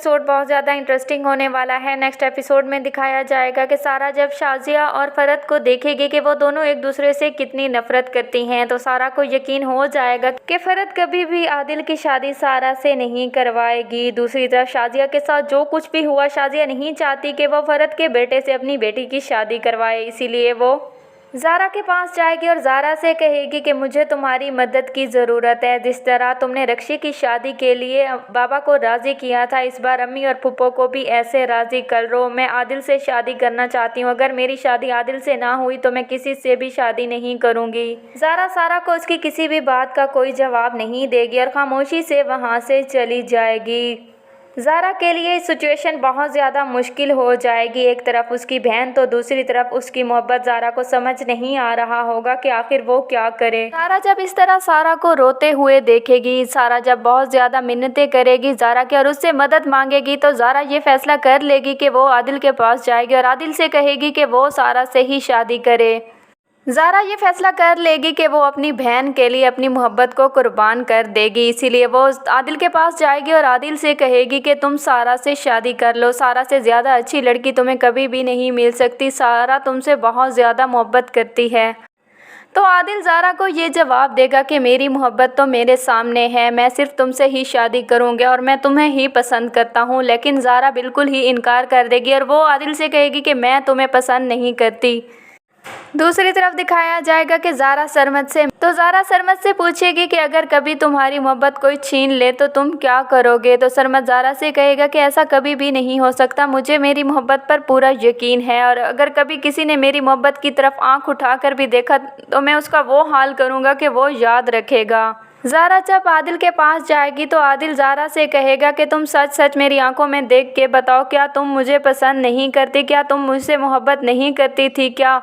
Episode बहुत ज़्यादा interesting होने वाला है। नेक्स्ट एपिसोड में दिखाया जाएगा कि सारा जब शाज़िया और फरहत को देखेगी कि वो दोनों एक दूसरे से कितनी नफरत करती हैं, तो सारा को यकीन हो जाएगा कि फरहत कभी भी आदिल की शादी सारा से नहीं करवाएगी। दूसरी तरफ शाज़िया के साथ जो कुछ भी हुआ, शाज़िया नहीं चाहती कि वो फरहत के बेटे से अपनी बेटी की शादी करवाए, इसीलिए वो ज़ारा के पास जाएगी और ज़ारा से कहेगी कि मुझे तुम्हारी मदद की ज़रूरत है। जिस तरह तुमने रक्षी की शादी के लिए बाबा को राज़ी किया था, इस बार अम्मी और फूफो को भी ऐसे राज़ी कर लो। मैं आदिल से शादी करना चाहती हूँ। अगर मेरी शादी आदिल से ना हुई तो मैं किसी से भी शादी नहीं करूँगी। ज़ारा सारा को उसकी किसी भी बात का कोई जवाब नहीं देगी और खामोशी से वहाँ से चली जाएगी। ज़ारा के लिए सिचुएशन बहुत ज़्यादा मुश्किल हो जाएगी। एक तरफ उसकी बहन तो दूसरी तरफ उसकी मोहब्बत। ज़ारा को समझ नहीं आ रहा होगा कि आखिर वो क्या करे। ज़ारा जब इस तरह सारा को रोते हुए देखेगी, सारा जब बहुत ज़्यादा मिन्नतें करेगी ज़ारा की और उससे मदद मांगेगी, तो ज़ारा ये फैसला कर लेगी कि वो आदिल के पास जाएगी और आदिल से कहेगी कि वो सारा से ही शादी करे। ज़ारा ये फैसला कर लेगी कि वो अपनी बहन के लिए अपनी मोहब्बत को कुर्बान कर देगी, इसीलिए वो आदिल के पास जाएगी और आदिल से कहेगी कि तुम सारा से शादी कर लो। सारा से ज़्यादा अच्छी लड़की तुम्हें कभी भी नहीं मिल सकती। सारा तुमसे बहुत ज़्यादा मोहब्बत करती है। तो आदिल ज़ारा को ये जवाब देगा कि मेरी मोहब्बत तो मेरे सामने है, मैं सिर्फ तुमसे ही शादी करूँगा और मैं तुम्हें ही पसंद करता हूँ। लेकिन ज़ारा बिल्कुल ही इनकार कर देगी और वो आदिल से कहेगी कि मैं तुम्हें पसंद नहीं करती। दूसरी तरफ दिखाया जाएगा कि ज़ारा सरमद से पूछेगी कि अगर कभी तुम्हारी मोहब्बत कोई छीन ले तो तुम क्या करोगे। तो सरमद ज़ारा से कहेगा कि ऐसा कभी भी नहीं हो सकता, मुझे मेरी मोहब्बत पर पूरा यकीन है और अगर कभी किसी ने मेरी मोहब्बत की तरफ आंख उठाकर भी देखा तो मैं उसका वो हाल करूँगा कि वो याद रखेगा। ज़ारा जब आदिल के पास जाएगी तो आदिल ज़ारा से कहेगा कि तुम सच सच मेरी आंखों में देख के बताओ, क्या तुम मुझे पसंद नहीं करती, क्या तुम मुझसे मोहब्बत नहीं करती थी क्या।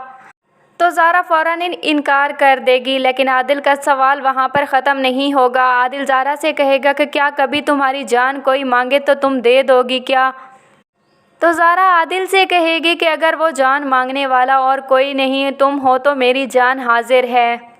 तो ज़ारा फ़ौरन इनकार कर देगी, लेकिन आदिल का सवाल वहाँ पर ख़त्म नहीं होगा। आदिल ज़ारा से कहेगा कि क्या कभी तुम्हारी जान कोई मांगे तो तुम दे दोगी क्या। तो ज़ारा आदिल से कहेगी कि अगर वो जान मांगने वाला और कोई नहीं तुम हो तो मेरी जान हाजिर है।